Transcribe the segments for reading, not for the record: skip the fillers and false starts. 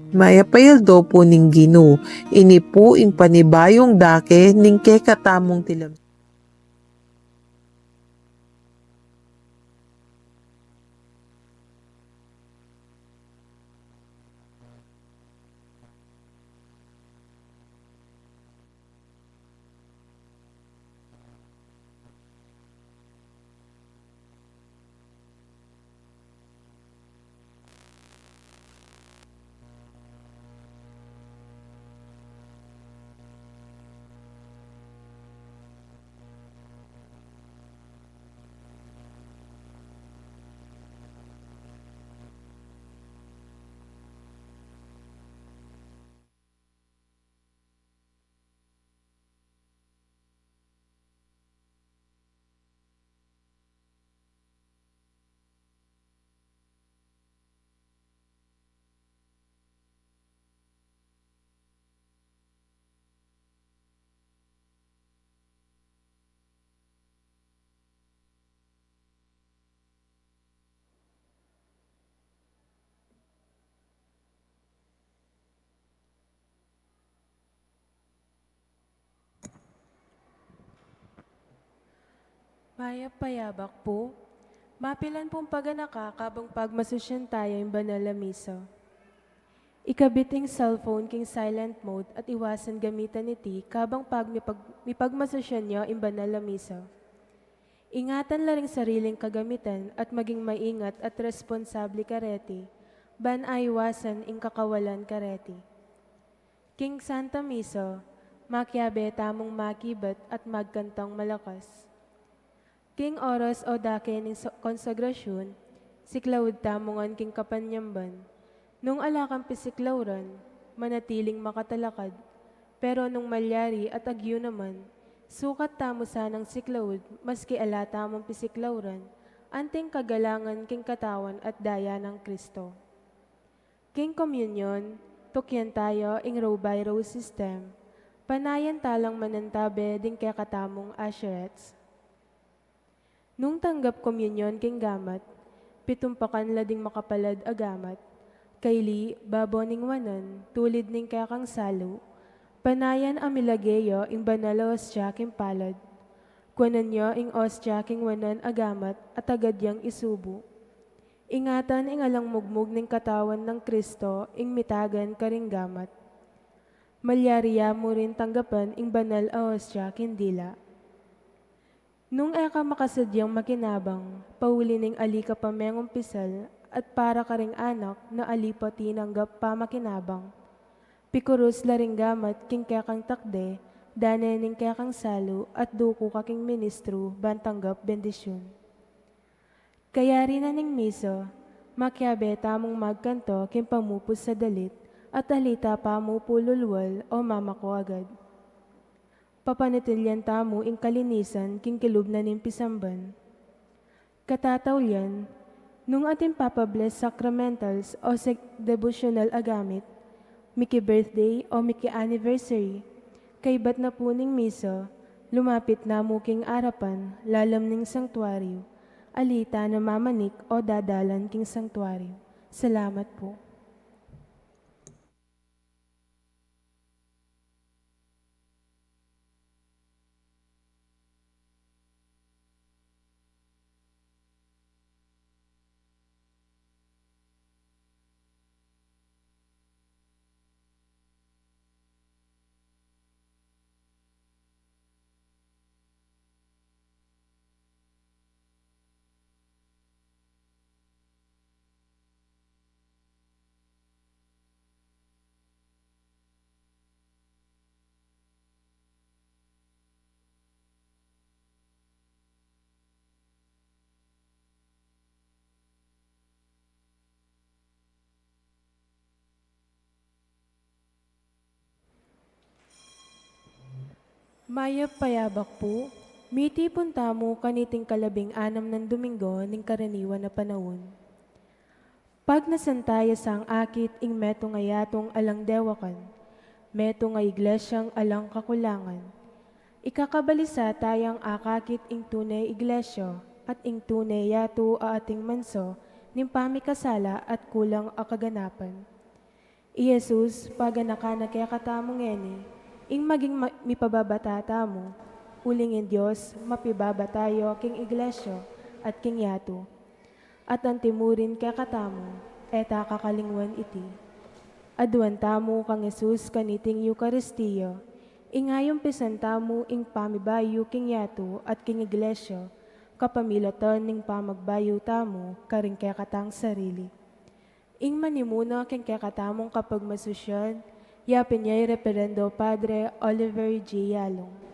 Maya payaldo po ning Ginoo, ini po ing panibayong dake ning kekatamong tilam. Maya payabak po, mapilan pong paganaka kabang pagmasusyan tayo yung banal na miso. Ikabiting cellphone king silent mode at iwasan gamitan iti kabang mipagmasusyan nyo yung banal na miso. Ingatan la ring sariling kagamitan at maging maingat at responsable kareti, ban aiwasan ing kakawalan kareti. King Santa Miso, makyabe tamong makibat at magkantang malakas. King oras o dake ning konsagrasyon, siklawid tamongan king kapanyamban. Nung alakang pisiklawran, manatiling makatalakad. Pero nung malyari at agyo naman, sukat tamo sanang siklawid maski ala tamong pisiklawran, anting kagalangan king katawan at daya ng Kristo. King Communion, tukyan tayo ing row by row system, panayan talang manantabe ding kaya katamong asherets. Nung tanggap komunyon king gamat, pitumpakan lading makapalad agamat, kayli baboning wanan, tulid ning kakang salo, panayan amilageyo ing banalo ostya king palad, kuanan nyo ing ostya king wanan agamat at agadyang isubo. Ingatan ing alang mugmug ning katawan ng Kristo ing mitagan karing gamat. Malyariya mo rin tanggapan ing banal a ostya king dila. Nung eka makasadyang makinabang, pauli ning alika pa mengong pisal, at para ka ring anak na alipa tinanggap pa makinabang. Pikurus laring gamat king kekang takde, dane ning kekang salo, at duko kaking ministro, bantanggap bendisyon. Kaya rin na ning miso, makyabe tamong magkanto king pamupos sa dalit, at alita pa mo pululwal o mamako agad. Papanitilyan tamo ing kalinisan king kilub na nimpisamban. Katatawlyan, nung ating papabless sacramentals o devotional agamit, miki birthday o miki anniversary, kay bat na puning miso, lumapit na muking arapan, lalam ning sanktuaryo, alita na mamanik o dadalan king sanktuaryo. Salamat po. Maya payabak po, miti punta mo kaniting kalabing-anam ng Domingo ning karaniwan na panahon. Pag nasantaya sang akit ing meto ngayatong alang dewakan, meto nga iglesyang alang kakulangan. Ikakabalisa tayang akakit ing tunay iglesyo at ing tunay yato a ating manso ning pamikasala at kulang a kaganapan. I Jesus, paganaka na kaya katamong eni, ing maging mipababatata mo, uling in Diyos, mapibabatayo king iglesia at king yato. At ang timurin kaya katamo, eta kakalingwan iti. Aduan tamo kang Jesus kaniting Eucharistia, ingayong pisantamo ing pamibayo king yato at king iglesia, kapamilatan ning pamagbayo tamo, karing kaya katang sarili. Ing manimuna king kaya katamong kapag masusyan, yapin niya'y Reverendo Padre Oliver G. Yalong.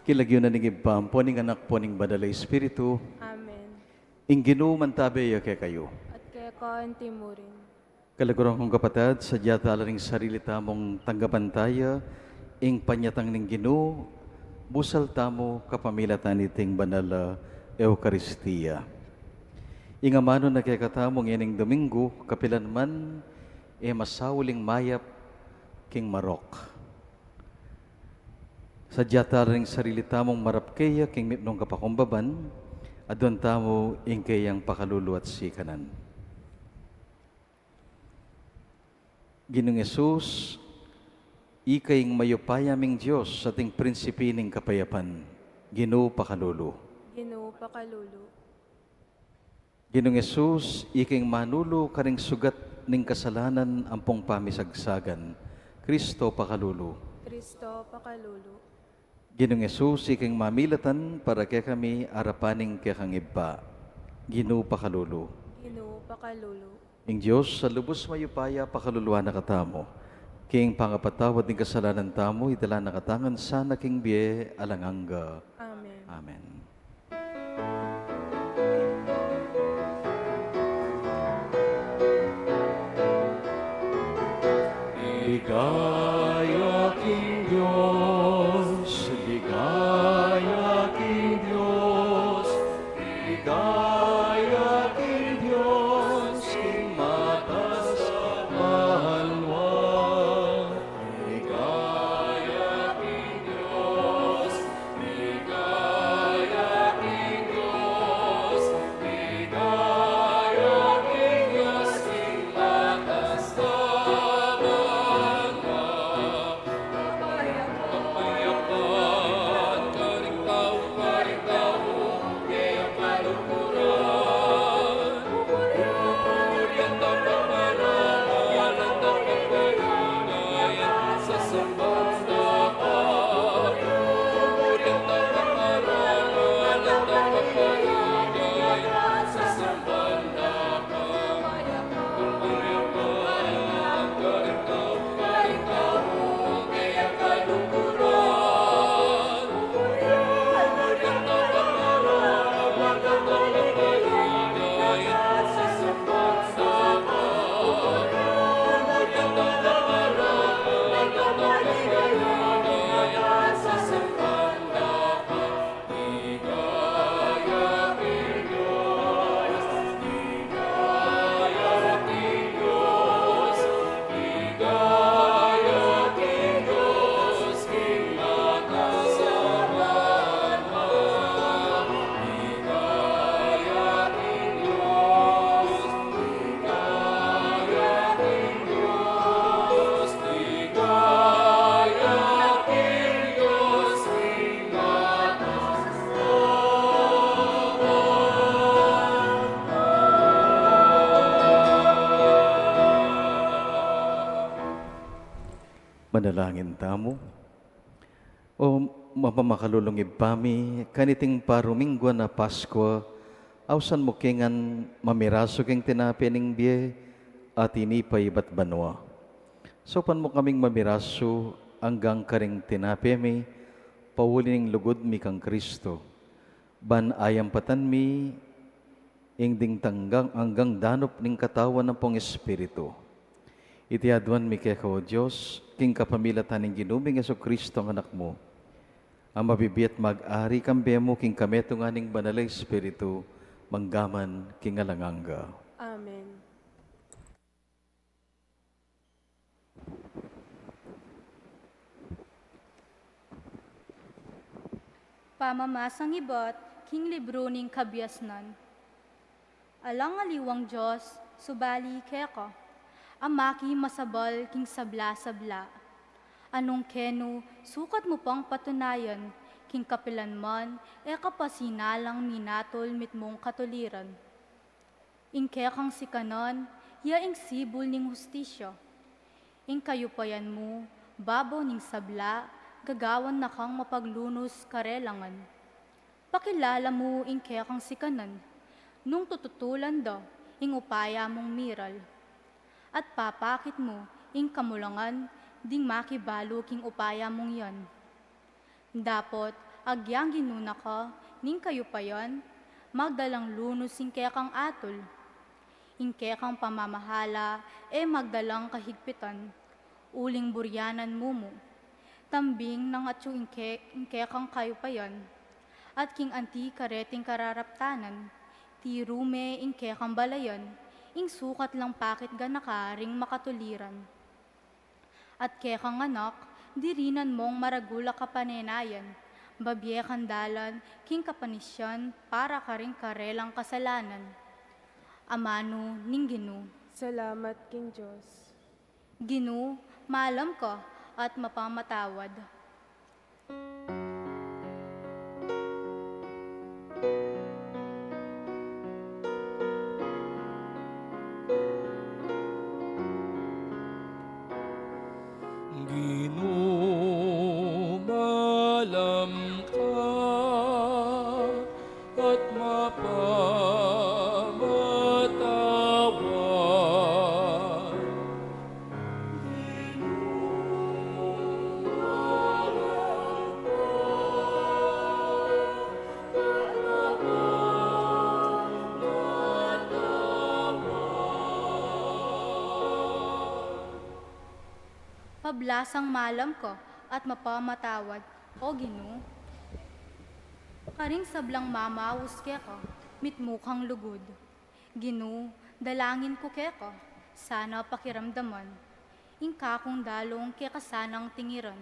Kilagyo na nigibam, poning anak, poning badalay espiritu, Amen. ing ginuman tabi kay kayo. At kaya kaan timurin. Kalagurang kong kapatid, sadya tala ring sarili tamong tanggapan tayo, ing panyatang ning ginu, busal tamo kapamilatan iting banal Eucharistia. Ing amano na kay katamong ining Domingo, kapilan man, masawuling mayap king Marok. Sadya tala ring sarili tamong marapkeya king mitnong kapakumbaban, adon tamo ing kayang pakalulu at sikanan. Ginong Jesus, ikaying mayupayaming Diyos sa ting prinsipi ning kapayapan, Ginoo pakalulu. Ginoo pakalulu. Ginong Jesus, ikaying manulo karing sugat ning kasalanan ampong pamisagsagan, Kristo pakalulu. Kristo pakalulu. Ginong Jesus, ikaying mamilatan para kaya kami arapaning kaya kang iba, Ginoo pakalulu. Ginoo pakalulu. Ing Diyos, sa lubos mayupaya, pakaluluwa na katamo. King pangapatawad ng kasalanan tamo, idala na katangan sana king biye alanganga. Amen. Amen. Ligaya king Diyos, ligaya king Diyos, ligaya king Diyos, king mata sa mahalwa. Ligaya king Diyos, ligaya king Diyos, ligaya king Diyos, king mata sa Manalangin tamo. O mapamakalulungib pami, kaniting paruminggo na Pasko, awsan mo kingan mamiraso king tinapi ning biye, at inipay bat banwa. So pan mo kaming mamiraso, hanggang karing tinapi mi, pauli ning lugod mi kang Kristo. Ban ayam patan mi, ingding tanggang hanggang danop ning katawan ng pong Espiritu. Iti adwan mi kaya o Diyos, king kapamilatan ng ginuming Yesu Kristo ang anak mo. Ang mabibiyat mag-ari kambe mo king kameto nga ning banalay Espiritu, manggaman king alanganga. Amen. Pamamasang ibot, king libro ning kabyasnan. Alang aliwang Diyos, subali keko. Amaki masabal king sabla-sabla. Anong keno, sukat mo pang patunayan, king kapilan man, kapasinalang minatol mitmong katuliran. Ingkekang sikanon, yaing sibul ning hustisyo. Ing kayupayan mo, babaw ning sabla, gagawan na kang mapaglunos karelangan. Pakilala mo ingkekang sikanan, nung tututulan do, ing upaya mong miral. At papakit mo, ing kamulangan, ding makibalo king upaya mong yon. Dapot, agyang ginuna ka, ning kayo pa yon, magdalang lunos ing kekang atol. Ing kekang pamamahala, magdalang kahigpitan, uling buryanan mo. Tambing ng atyo ing kekang kayo pa yon, at king anti kareting kararaptanan, ti rume ing kekang balayon, ing sukat lang pakit ganakaring makatuliran. At kekang anak, dirinan mong maragula kapanenayan, babye kandalan, king kapanisyan, para karing karelang kasalanan. Amano ning Ginu. Salamat, King Diyos. Ginu, maalam ko at mapamatawad. Ginumalam ka at mapamatawad. Ginumalam ka pablasang malam ko at mapamatawad, o Ginoo. Karing sablang mamawus keko, mitmukhang lugod. Ginoo, dalangin ko keko, sana pakiramdaman. Ingka kong dalong kekasanang tingiran.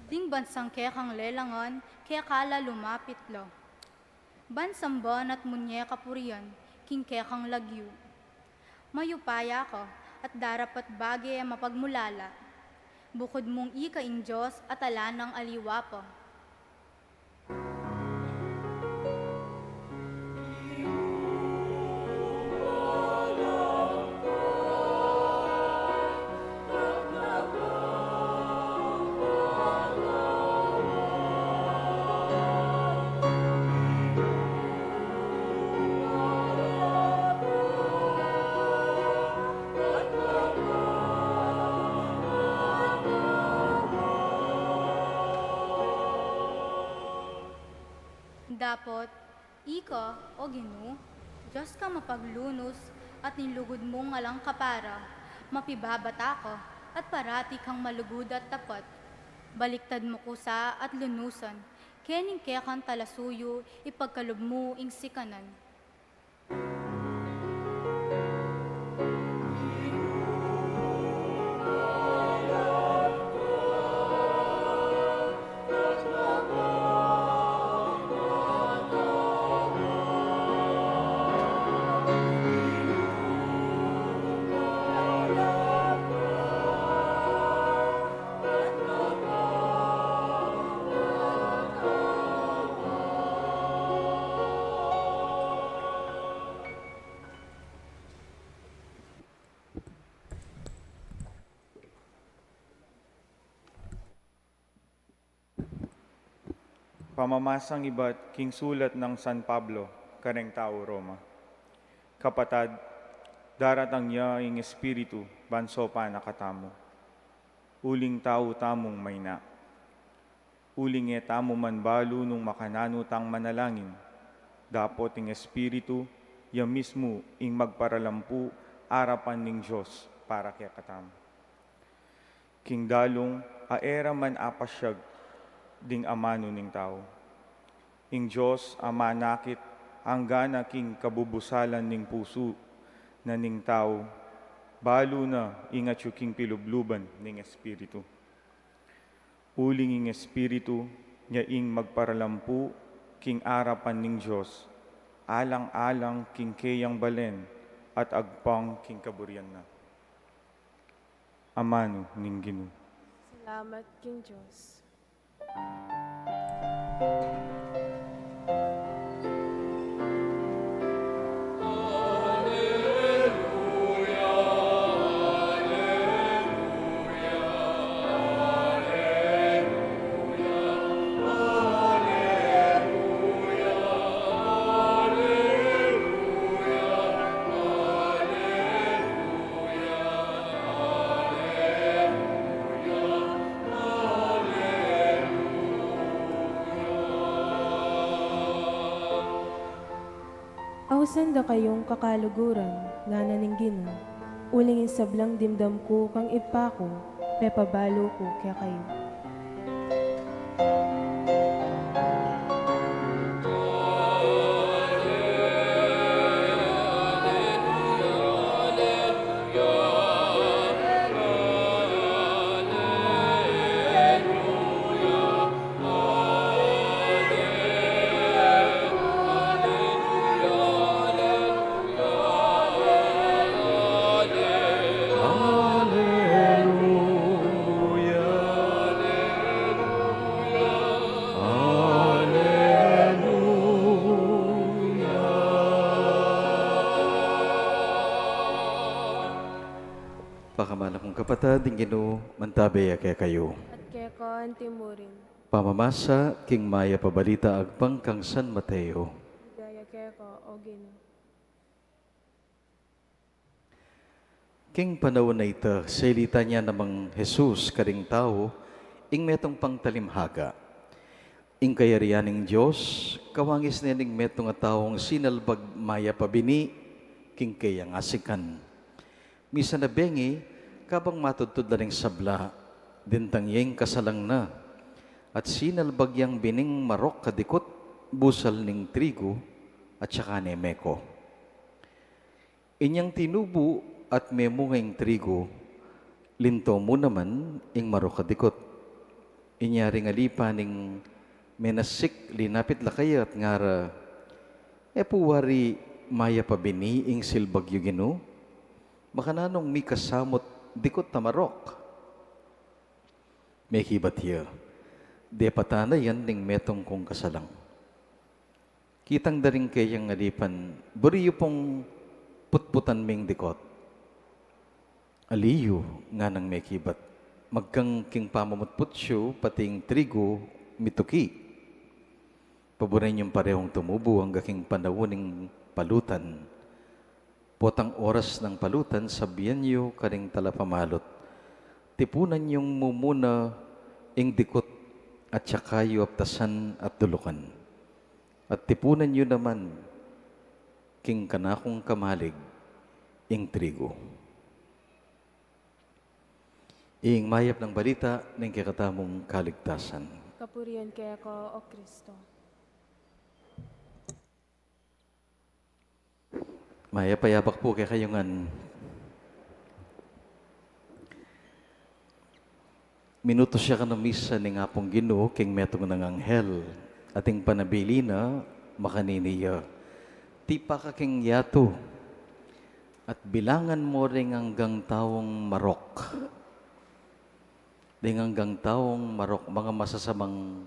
Ding bansang kekang lelangan, kaya kala lumapit lo. Bansang ban at munye kapurian, king kekang lagyu. Mayupaya ko, at darapat bagay mapagmulala. Bukod mong ikaing Diyos at ala ng aliwa po. Dapot, ika, o Ginoo, Diyos ka mapaglunos at nilugod mong alang kapara, mapibabata ko at parati kang malugod at tapat. Baliktad mo kusa at lunusan, kening kekan talasuyo, ipagkalob mo ing sikanan. Pamamasang iba't king sulat ng San Pablo, kareng tao Roma. Kapatad, daratang niya ing espiritu, banso pa nakatamo. Uling tao tamong mayna. Uling tamo man balo nung makananutang manalangin. Dapot ing espiritu, ya mismo ing magparalampu, arapan ning Diyos para kaya katamo. King dalong, aera man apasyag, ding amano ning tao. Ing Diyos ama nakit hanggang king kabubusalan ning puso na ning tao, balo na ingat yu king pilubluban ning espiritu. Uling ing espiritu, niya ing magparalampu king arapan ning Diyos, alang-alang king kayang balen at agpang king kaburian na. Amano ning Ginoo. Salamat, King Diyos. Awsan da kayong kakaluguran, nga naning Ginoo. Ulingin sablang dimdam ko kang ipako, pepabalo ko kaya kayo. Hallelujah. kapatid, ng Ginoo, mantabaya kaya kayo. At kaya ko ang timurin. Pamamasa, king maya pabalita agpang kang San Mateo. Gaya kaya ko, o Ginoo. King panahon na ita, selita niya namang Jesus, karing tao, ing metong pangtalimhaga. Ing kayarianing Diyos, kawangis nining metong nga taong sinalbag maya pabini, king kayang asikan. Misa na bengi, kabang matudtod na ring sabla, dintang yeng kasalang na, at sinalbag yang bining marok kadikot, busal ning trigo, at saka ni meko. Inyang tinubo at memungay trigo, linto mo naman ing marok kadikot. Inyari nga lipa ning menasik linapit lakay at ngara, puwari maya pabini ing silbag yu Ginoo, makananong mi kasamot dikot na marok. May hibat hiya. De patana yan ning metong kong kasalang. Kitang daring kayang ngalipan, buriyo pong putputan ming dikot. Aliyo nga nang may hibat. Magkang king pamamutputsyo, pating trigo, mituki. Paborin yung parehong tumubo ang gaking panawuning palutan. Potang oras ng palutan, sabihan niyo karing talapamalot. Tipunan yung mumuna ing dikot at saka yu aptasan at dulukan. At tipunan niyo naman king kanakong kamalig ing trigo. Ing mayap ng balita ng kakatamong kaligtasan. Kapurihan kaya ko, o Kristo. Maya payabak po kaya kayongan. Minuto siya ka na misa ni nga pong Ginoo king metong ng anghel ating panabili na makaniniya. Ti pa ka king yato at bilangan mo ring hanggang taong marok. Ding hanggang taong marok, mga masasamang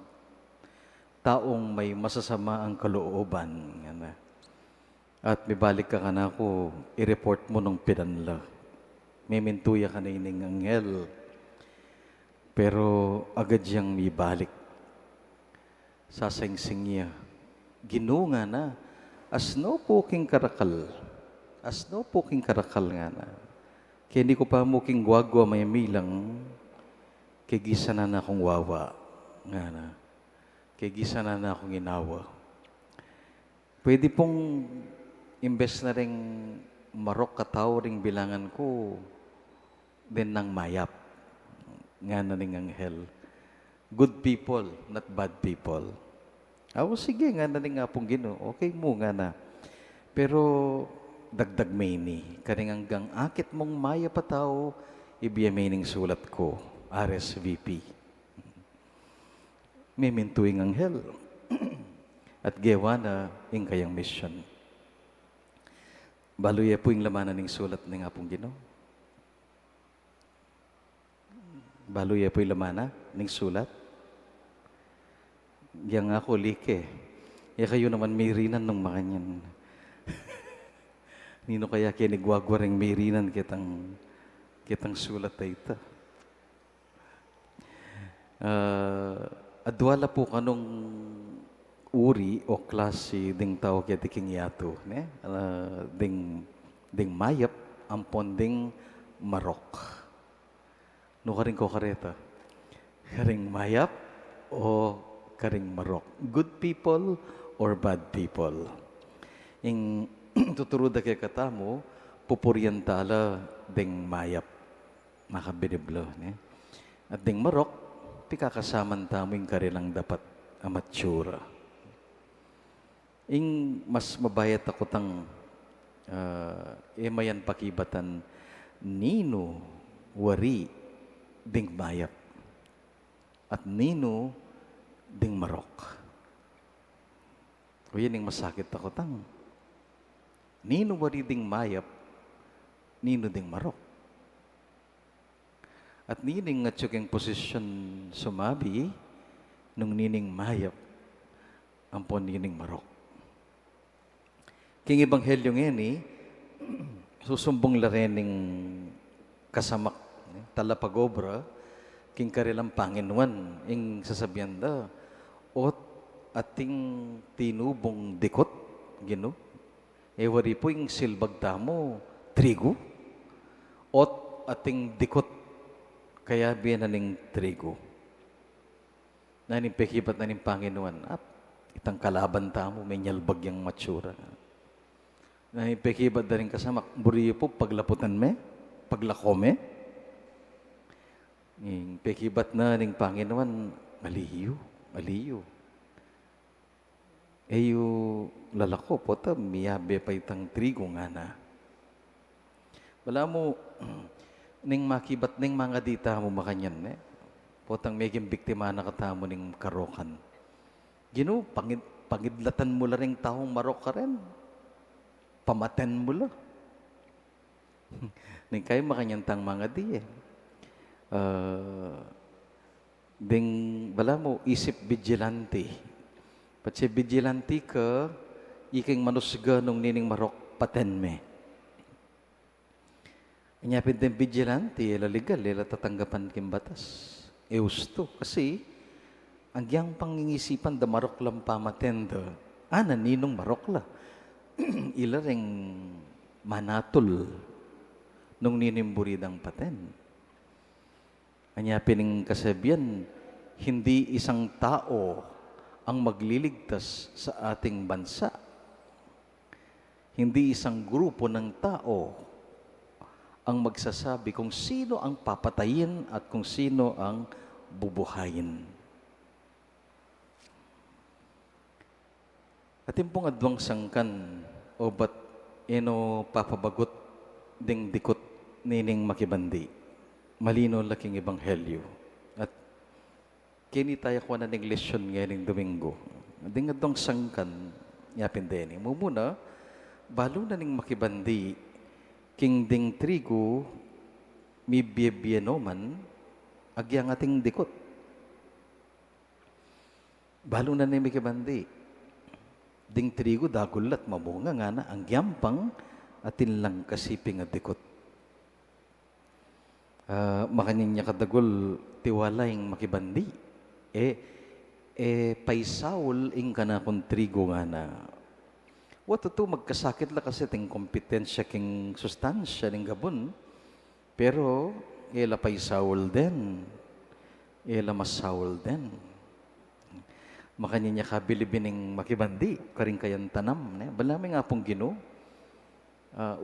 taong may masasama ang kalooban. Yan. At may balik ka na ako, i-report mo nung pinanla. May mintuya ka na ining anghel. Pero agad siyang may balik. Sasangsing niya. Ginoo nga na. Asno po king karakal. Asno po king karakal nga na. Kaya hindi ko pa mo king gwagwa may milang. Kaya gisa na akong wawa. Nga na. Kaya gisa na akong inawa. Pwede pong imbes na ring marok katao ring bilangan ko, din ng mayap. Nga na ning anghel. Good people, not bad people. Sige, nga na ning nga pong Ginoo. Okay mo nga na. Pero dagdag may ni. Karing hanggang akit mong maya pa tao, ibiya may ning sulat ko. RSVP. May mintuing anghel. At gewa na ing kayang mission. Baluya po yung lamanan ng sulat ng apong Ginoo. Baluya po yung lamanan ng sulat. Yang ako like. Kayo naman mirinan ng mga niyan. Nino kaya kinigwagwa ring mirinan kitang sulat na ito. Adwala po kanong uri o klase ding tao kaya tiking yato. Ding mayap, ampon ding marok. No karing ko kareta. Karing mayap o karing marok. Good people or bad people. Yung tuturuda kay katamo, pupuryan tala ding mayap. Makabiniblo. At ding marok, pikakasaman tamo yung karilang dapat amatsura. Ing mas mabayat ako tang mayan pakibatan nino wari ding mayap at nino ding marok. O yan yung masakit ako tang nino wari ding mayap, nino ding marok. At nining nga tsuking posisyon sumabi nung nining mayap ampon nining marok. King Ebanghelyo ngayon susumbong la rin ng kasamak. talapagobra, king karilang Panginoon, ing sasabihan da, ot ating tinubong dikot, Gino. Wari po ing silbag tamo, trigo, ot ating dikot, kaya biyan na ning trigo. Naning pekibat na ning Panginoon, itang kalaban tamo, may nyalbag yung matsura. Naning pekibat na rin kasama, buriyo po paglaputan me, paglakome. Ning pekibat na ning Panginoon, maliyo, maliyo. Eyo lalako po ta, miyabe pa itang trigo nga na. Wala mo, ning makibat ning mga dita mo makanyan, potang meging biktima na katamo ning karokan. Gino, pangidlatan mo la ring taong marok ka rin. Pamaten mo la. Ning kayo makanyantang mga di ding, wala mo, isip vigilante. Patsi vigilante ka, iking manusga nung nining marok, paten me. Inyapin din vigilante, ila legal, ila tatanggapan kim batas. Eusto, kasi, ang giyang pangingisipan da marok lang pamatenda, ninong marok la. Ila ring manatol nung ninimburidang paten. Anya pining kasabihan, hindi isang tao ang magliligtas sa ating bansa. Hindi isang grupo ng tao ang magsasabi kung sino ang papatayin at kung sino ang bubuhayin. Atin pong adwang sangkan o ba't papabagot ding dikot nining makibandi. Malino laking ebanghelyo. At kini tayo ko na ning lesyon ngayong Domingo. Ding adwang sangkan, yapin din. Mumuna, balo na ning makibandi, king ding trigo, mi bienoman, agyang ating dikot. Balo na ning makibandi, ding trigo dagulat mamunga nga na ang gyampang atin lang kasiping at dikot. Makanin niya kadagol tiwalaing makibandi. Paisaul ing ka na kung trigo nga na. Wato to magkasakit la kasi ting kompetensya king sustansya ning gabon. Pero ela paisaul din. Ela masaul din. Makanya niya kabilibining makibandi, karing kayan tanam. Balami nga pong Gino.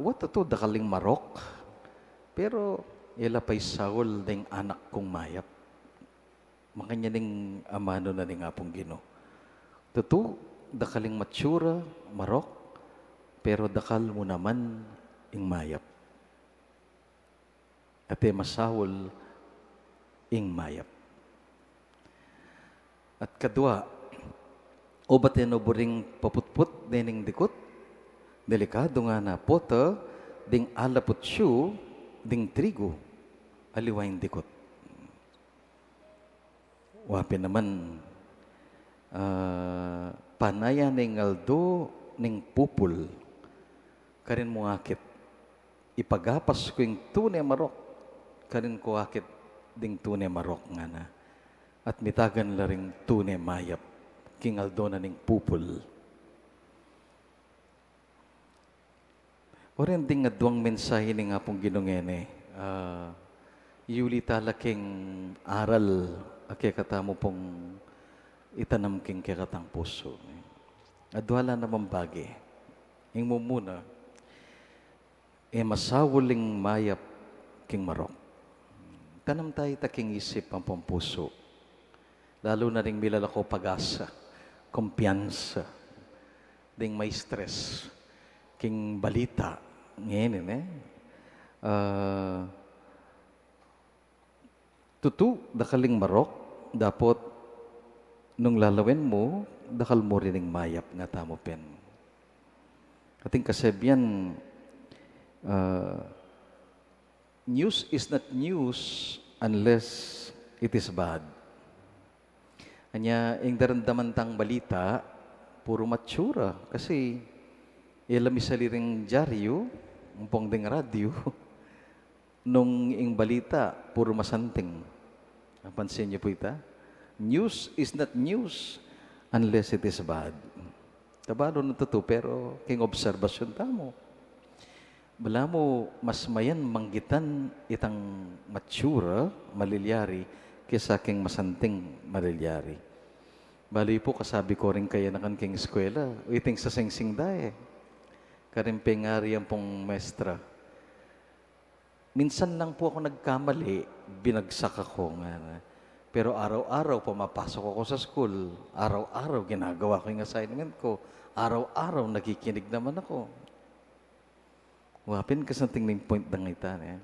What to dakaling marok. Pero, ila pa'y Saul ding anak kong mayap. Makanya ning amano na ning nga pong Gino. Tuto, dakaling matsura, marok, pero dakal mo naman ing mayap. Ate masawol ing mayap. At kadwa, o ba't buring paputput dining dikot? Delikado nga na pota, ding alapot siyo, ding trigo, aliwain dikot. Wapi naman, panaya ning aldo, ning pupul, karin mo akit, ipagapas ko yung tunay marok, karin ko akit, ding tunay marok nga na. At mitagan la ring tunay mayap, king aldo na ning pupul. O rin ding adwang mensahe ni nga pong ginungene. Yuli talaking aral, ake katamo pong itanam king kekatang puso. Adwala naman bagi. Ing mo muna, masawuling mayap king marok. Tanam tayo taking isip ang pampuso. Lalo na rin milalako pag-asa, kumpiyansa, ding may stress, king balita, ngayon tutu, dakaling marok, dapat nung lalawin mo, dakal mo rin mayap nga tamo pen. Ating kasabihan, news is not news unless it is bad. Anya, yung darandaman tang balita, puro matsura. Kasi, ilam isali ring dyaryo, umpong ding radyo, nung ing balita, puro masanting. Napansin niyo po ita? News is not news unless it is bad. Tabalo na to, pero king obserbasyon tamo. Bala mo, mas mayan manggitan itang matsura, malilyari, kaysa king masanting malilyari. Bali po, kasabi ko rin kaya na king eskwela, iting sa singsing dae. Karimpengari ang pong mestra. Minsan lang po ako nagkamali, binagsak ako nga. Pero araw-araw pumapasok ako sa school. Araw-araw ginagawa ko yung assignment ko. Araw-araw nakikinig naman ako. Wapin kasanting ning point ng itan eh.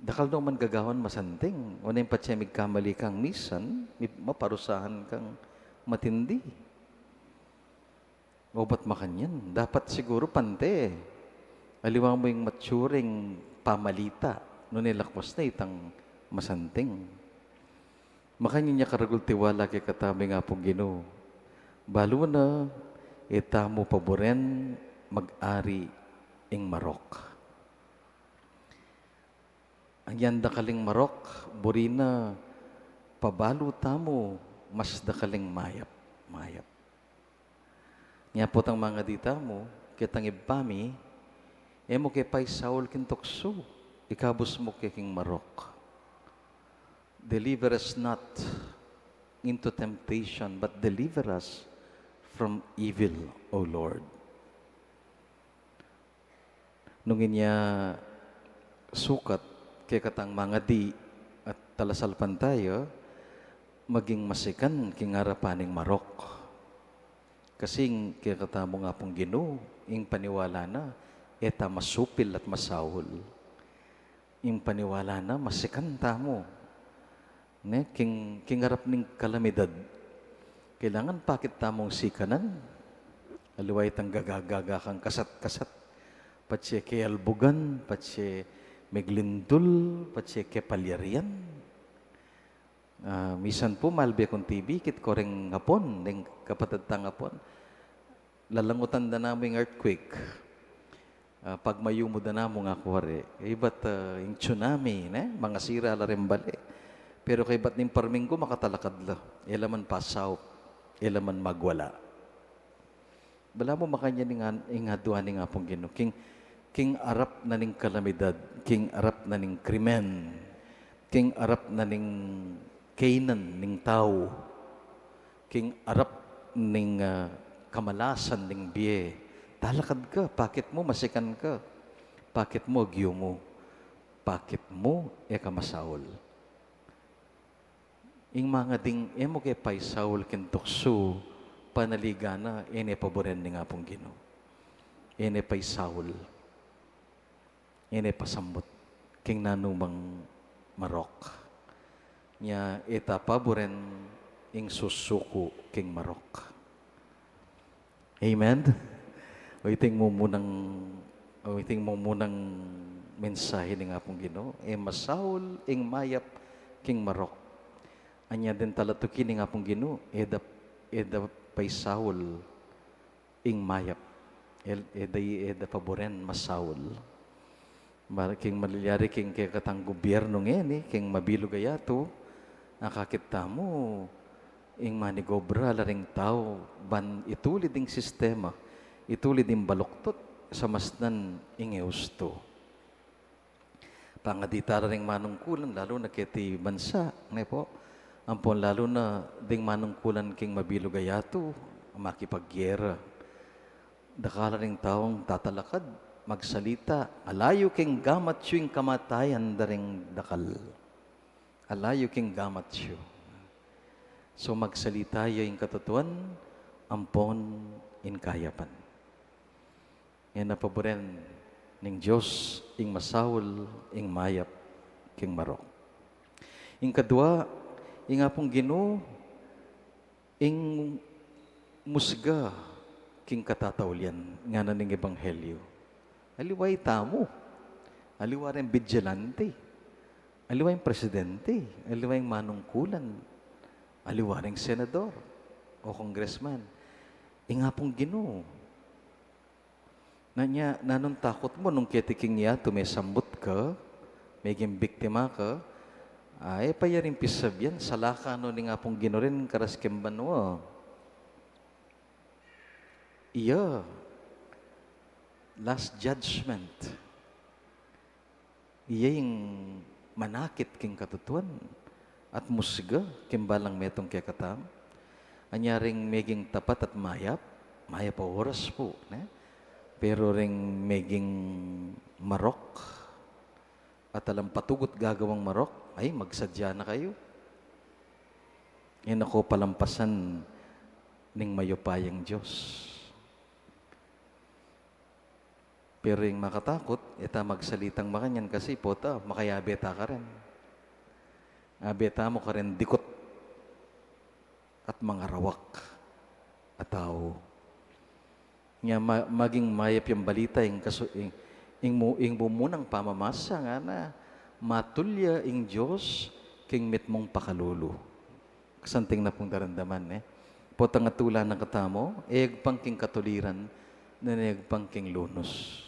Dakal daw man gagawan masanting. Wala yung patsyemig kamali kang misan, maparusahan kang matindi. O ba't makanyan? Dapat siguro pante. Aliwang mo yung maturing pamalita. No nilakwas na itang masanting. Makanyan niya karagul tiwala kay katami nga pong Ginoo. Balo na, itamo paboren mag-ari ing Marok. Ang yan dakaling Marok, burina, pabalo tamo, mas dakaling mayap. Mayap. Nga po tang mga dita mo, kitang ibami, mo kay Pai Saul kintokso, ikabos mo kay King Marok. Deliver us not into temptation, but deliver us from evil, O Lord. Nung inya sukat, kaya katang mga di at talasalpan tayo, maging masikan king harapaning Marok. Kasing kaya katamo nga pong Ginoo, ing paniwala na, eta masupil at masawol. Ing paniwala na, masikan tamo. Ne, king harap ning kalamidad. Kailangan pakit tamong sikanan. Aluway tang gagagaga kang kasat-kasat. Patse ke albugan, patse meglindul, patse ke palyarian. Misan po, malbi akong TV, kit ko rin hapon, ning kapatid tang hapon. Lalangutan na namin earthquake. Pag mayumod na namo nga kuwari, iba't yung tsunami, ne? Mga sira la rin bali. Pero kay ba't ning parming ko makatalakad la. Elaman pasaw, elaman magwala. Bala mo makanya ning aduan ni nga pong Ginoo. King arap na ning kalamidad, king arap na ning krimen, king arap na ning kainan ning tao, king arap ning kamalasan ning biye. Talakad ka, pakit mo masikan ka, pakit mo agyo mo, pakit mo kamasaol. Ing mga ding emo kay Pai Saul kintokso panaligana ene paboren ni nga pong Ginoo. Ene Pai Saul. Ene pasambot king nanumang Marok. Nya eta paboren ing susuko king Marok. Amen. Waiting mo munang mensahe ni nga pong Ginoo. Masaul ing mayap king Marok. Anya din talatukin ni nga pong Ginoo, eda Pai Saul ing mayap. Eda paboren masaul. King malilyari king kay katang gobyerno ngayon, king mabilog ayato, nakakita mo, ing manigobra laring tao, ban itulid ing sistema, itulid ing baluktot, sa masnan ing eusto. Pangadita ring manungkulan, lalo na kiti bansa, ne po, ampon lalo na ding manungkulan king mabilog ayato, makipagyera. Dakala ring taong tatalakad, magsalita, alayo king gamat yung kamatayan daring dakal. Alayo king gamat siyo. So magsalita yung katotohan, ampon in kayapan. Yan na paboren ning Diyos, ing masawol, ing mayap, king Marok. Ing kadua, ing apong Ginoo, ing musga, king katatawlian, nga na ning ebanghelyo. Aliway tamo, aliwa rin vigilante, aliwa yung presidente, aliwa yung manungkulan, aliwa rin senador o congressman. Nga pong Ginoo. Nanong takot mo nung ketiking niya, tumesambot ka, Meging biktima ka, ay payaring pisabyan, salaka no ni nga pong ginorin karas kembanwa. Iya, last judgment. Iya yung manakit king katutuan at musga kimbalang metong kaya katam. Anyaring meging tapat at mayap pa oras po. Ne? Pero ring meging marok at alam patugot gagawang marok, ay magsadya na kayo. Yan ako palampasan ning mayupayang Diyos. Pero yung makatakot, ita magsalitang makanyan kasi po ta, makayabeta ka rin. Abeta mo ka rin dikot at mga rawak at tao. Nga maging mayap yung balita, ing bumunang pamamasa nga na matulya ing Diyos king mit mong pakalulu. Kasanting na pong darandaman Potang atula ng katamo, pang king katuliran, na pang king lunos.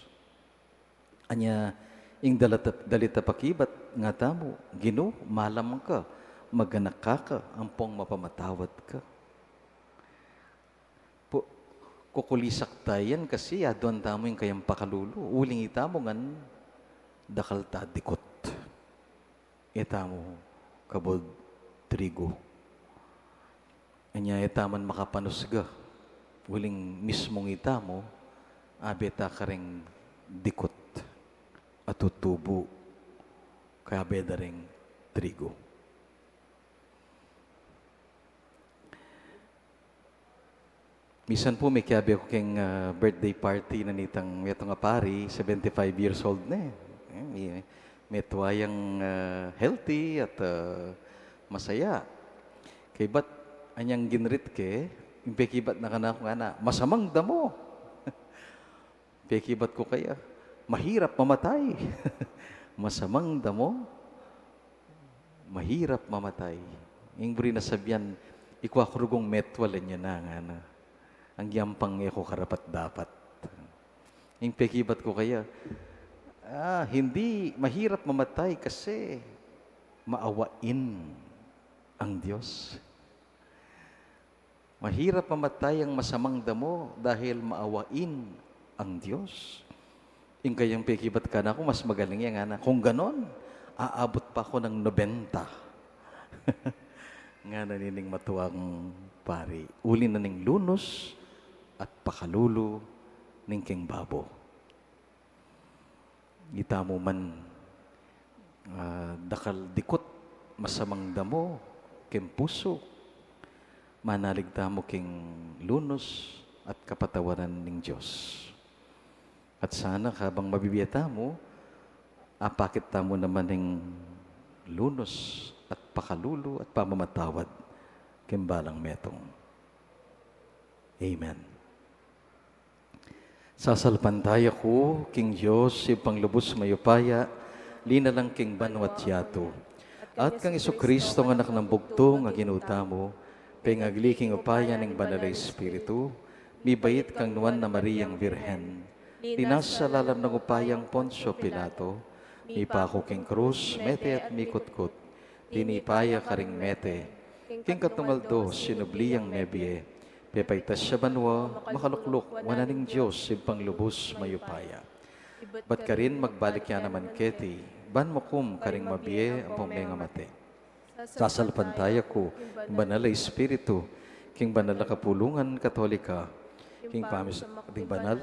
Anya, ing dalita pakibat nga tamo, Ginoo, malam ka, maganak ka, ampong mapamatawad ka. Kukulisak tayan kasi aduan tamo yung kayang pakalulu. Uling itamo ngan dakal ta dikot. Itamo kabod trigo. Anya itaman makapanusga. Uling mismong itamo abeta ka ring dikot at tutubo kaya beda ring trigo. Misan po may kiyabi ako king birthday party na nitang ito nga pari, 75 years old na May tuwayang healthy at masaya. Kay ba't anyang ginrit ke, yung pekibat na kana ko nga na, masamang damo. Pekibat ko kaya, mahirap mamatay. Masamang damo, mahirap mamatay. Yung buri nasabihan, ikwakurugong metwalan niya na nga na. Ang yampang ko karapat dapat. Yung pekibat ko kaya, hindi mahirap mamatay kasi maawain ang Diyos. Mahirap mamatay ang masamang damo dahil maawain ang Diyos. Yung kayang pekibat ka na ako, mas magaling yan nga na. Kung ganon, aabot pa ako ng 90. Nga nanining matuwang pari. Uli na ning lunos at pakalulu ning king babo. Itamo man dakal dikot masamang damo king puso. Manalig tamo king lunos at kapatawaran ning Diyos. At sana habang mabibiyata mo, apakit tamo naman ning lunos at pakalulu at pamamatawad kimbalang metong. Amen. Sasalpantaya ko, King Diyos, ipang lubos mayupaya, linalang king banwat yato. At kang Isokristo nga anak ng bugto nga ginuta mo, pengagli king upaya ng banalay Espiritu, mibait kang nuwan na Mariang Birhen, dinasalalam ng upayang Poncio Pilato, mipako king krus, mete at mikutkut, dinipaya karing mete, king katungaldo, sinubliyang nebie, pepaitas siya banwa, makalukluk, wananing Diyos, ipang lubos mayupaya. Ba't ka rin magbalik yan naman keti, ban mo kum karing mabie ang pumenga mate. Sasalpantaya ko, king banal na Espiritu, king banal na kapulungan katolika, king banal,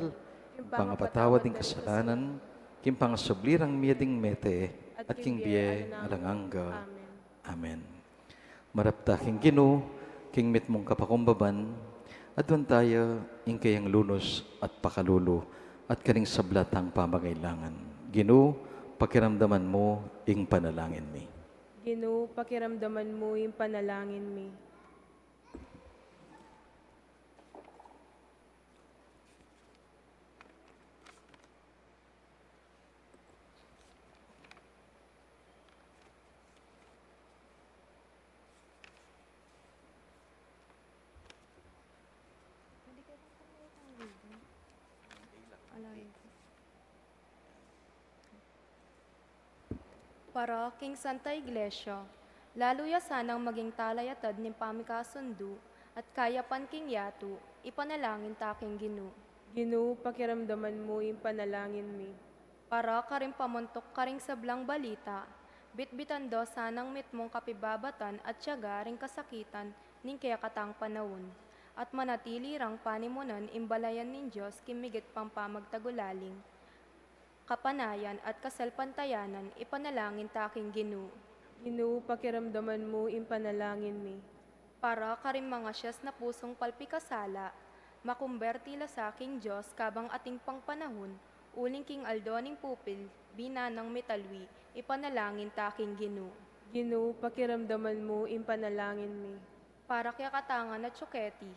pangapatawad ng kasalanan, king pangasublirang miyading mete, at king biye alanganga. Amen. Marapta king Ginoo, king mit mong kapakumbaban, adwan tayo ing kayang lunos at pakalulu, at karing sablatang pamagailangan. Ginoo, pakiramdaman mo ing panalangin mi. Ginoo, pakiramdaman mo yung panalangin mi. Para King Santa Iglesia, lalo ya sanang maging talayatad ni pamikasundu at kaya king yatu, ipanalangin taking Ginu. Ginoo, pakiramdaman mo yung panalangin mi. Para karing pamuntok karing sablang balita, bitbitan do sanang mitmong kapibabatan at tiyaga ring kasakitan ning kaya katang panahon. At manatili rang panimunan imbalayan nin Diyos kimigit pang pamagtagulaling. Kapanayan at kasalpantayanan ipanalangin taking Ginu. Ginoo, pakiramdaman mo yung panalangin mi. Para karing mga siyas na pusong palpikasala, makumbertila sa aking Diyos kabang ating pangpanahon, uling king aldoning pupil, binanang metalwi, ipanalangin taking Ginu. Ginoo, pakiramdaman mo yung panalangin mi. Para kaya katangan at tsuketi,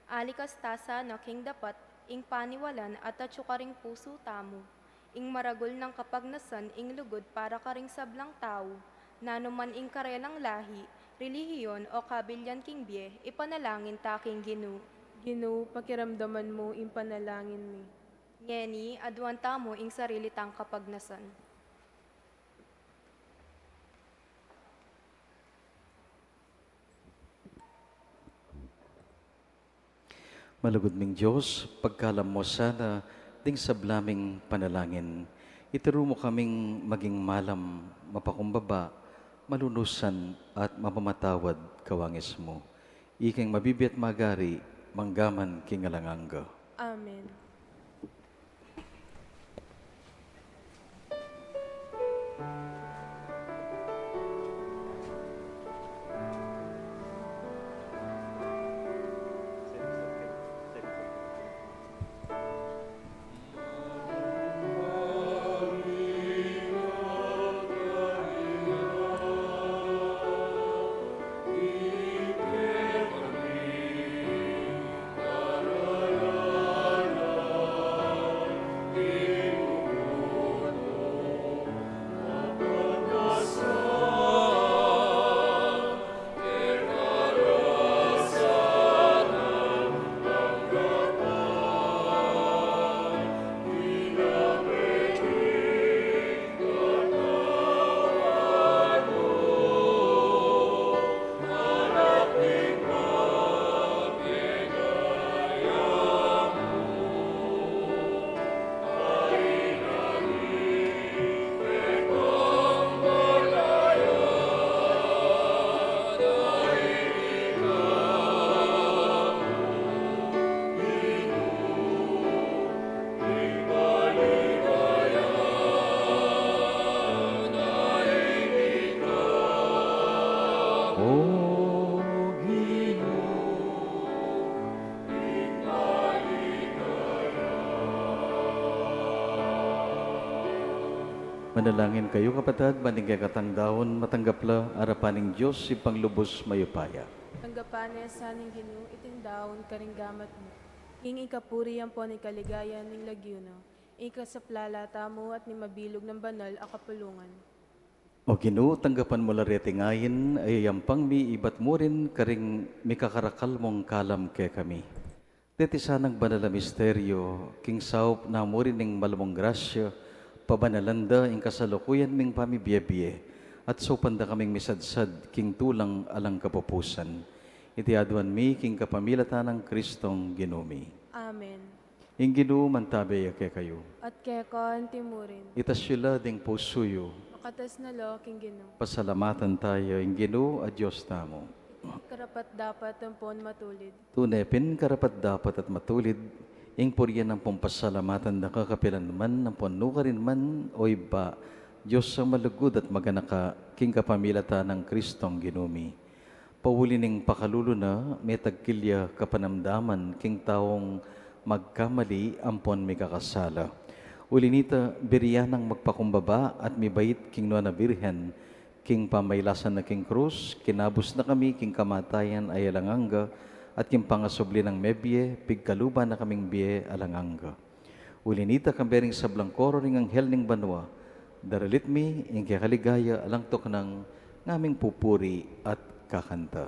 alikas tasa na king dapat, ing paniwalan at atsukaring puso tamo, ing maragol ng kapagnasan ing lugod para karing sablang tao, nanuman ing karelang lahi, relihiyon o kabilyan king biye, ipanalangin taking Ginu. Ginoo, pakiramdaman mo yung panalangin mi. Ngeni, adwanta mo ing sarili tang kapagnasan. Malugod ming Diyos, pagkalam mo sana ding sablaming panalangin. Ituro mo kaming maging malam, mapakumbaba, malunusan at mapamatawad kawangis mo. Iking mabibi at magari, manggaman kingalanganga. Amen. Manalangin kayo kapatid, maningay katangdaon, matanggapla, arapaning Diyos, si panglubos mayupaya. Tanggapan sa ning Ginoo, itindaon karing gamat mo. Ing ikapuri ang po ni kaligayan ning lagyuno. Ikasaplala tamo at ni mabilog ng banal a kapulungan. O Ginoo, tanggapan mo larete ngayon, ay yampang mi ibat mo rin karing mikakarakal mong kalam ke kami. Deti sanang banal na misteryo, king saup na mo rin ng malamong grasya, pabanalanda ing kasalukuyan ming pamibiyabiye, at sopanda kaming misadsad, king tulang alang kapupusan. Iti aduan mi, king kapamilata ng Kristong Ginumi. Amen. Ing Ginoo mantabe ke kayo. At kekon timurin. Itasyula ding pusuyo, Makatas na lo, king Ginoo. pasalamatan tayo, ing Ginoo at Diyos tamo. Karapat dapat ang pon matulid. Tunepin karapat dapat at matulid, ing puryan ng pampasalamatan na kakapilan man, ng puno ka rin man, o iba, Diyos sa malugod at maganaka, king kapamilata ng Kristong Ginumi. Pawuli ning pakalulo na, may tagkilya kapanamdaman, king taong magkamali, ampon may kakasala. Ulinita, biriyan ng magpakumbaba at mibait king Nuana Birhen, king pamaylasan na king krus, kinabos na kami, king kamatayan ay alanganga, at king pangasubli ng mebye, pigkaluban na kaming biye alanganga. Ulinita kambering sa blangkoro ring anghel ning banwa, daralit mi, ing kakaligaya, alangtok ng ngaming pupuri at kakanta.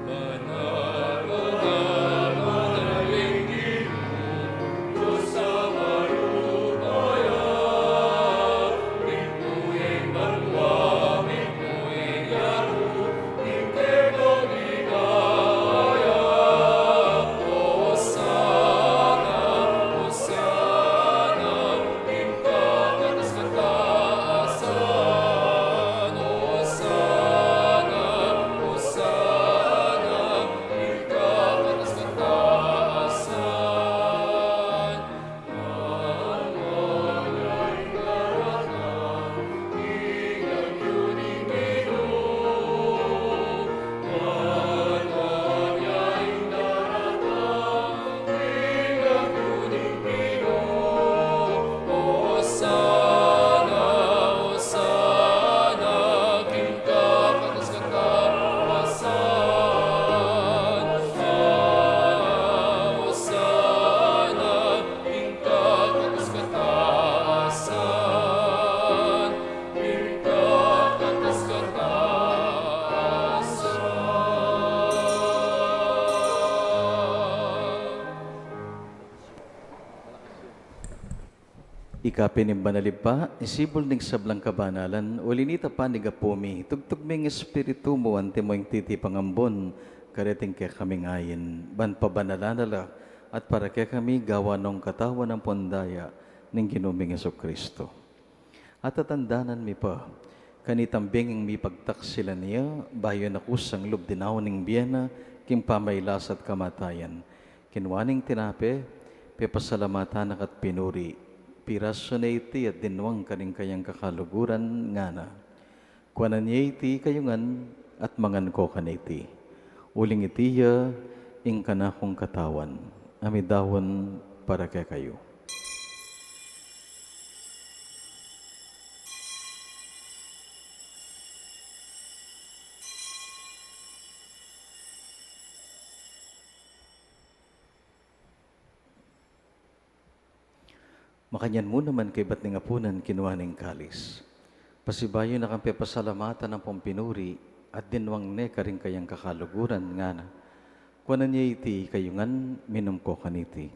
Manalo Ikapin ng banalipa, isibol ning sablang kabanalan, ulinita pa ni Gapumi, tugtugming espiritu mo, ante mo yung titi pangambon, kareting kaya kami ngayon, ban pabanalanala, at para kaya kami gawa nung katawan ng pondaya ng ginuming Kristo. At tatandanan mi pa, kanitambing ang mi pagtaksila niya, bayo na kusang lubdinaw ng biyena, king pamaylas at kamatayan. Kinwaning tinape, pepasalamatan at pinuri, piraso na iti at dinwang kaning kayang kakaluguran nga na. Kuanan niya iti kayungan at mangan ko kaniti. Uling itiya, ing kanakong katawan, amidawon para kay kayo. Makanyan mo naman kay ba't nga punan kinuha ng kalis. Pasibayo na kang pepasalamatan ng pompinuri at dinwang ne karing kayang kakaluguran nga na. Kuanan niya iti kayungan minum ko kaniti.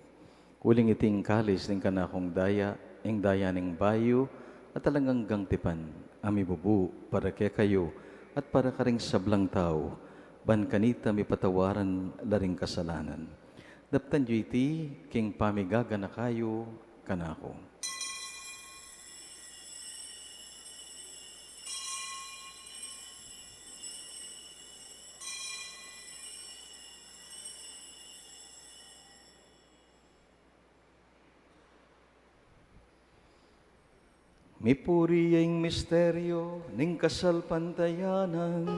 Uling iting kalis ng kanakong daya, ing daya ng bayo at talagang gangtipan. Ami bubu para kay kayo at para karing sablang tao. Ban kanita mi patawaran laring kasalanan. Daptan yu iti king pamigaga na kayo kanako. Mipuri ang misteryo ning kasalpantayanan.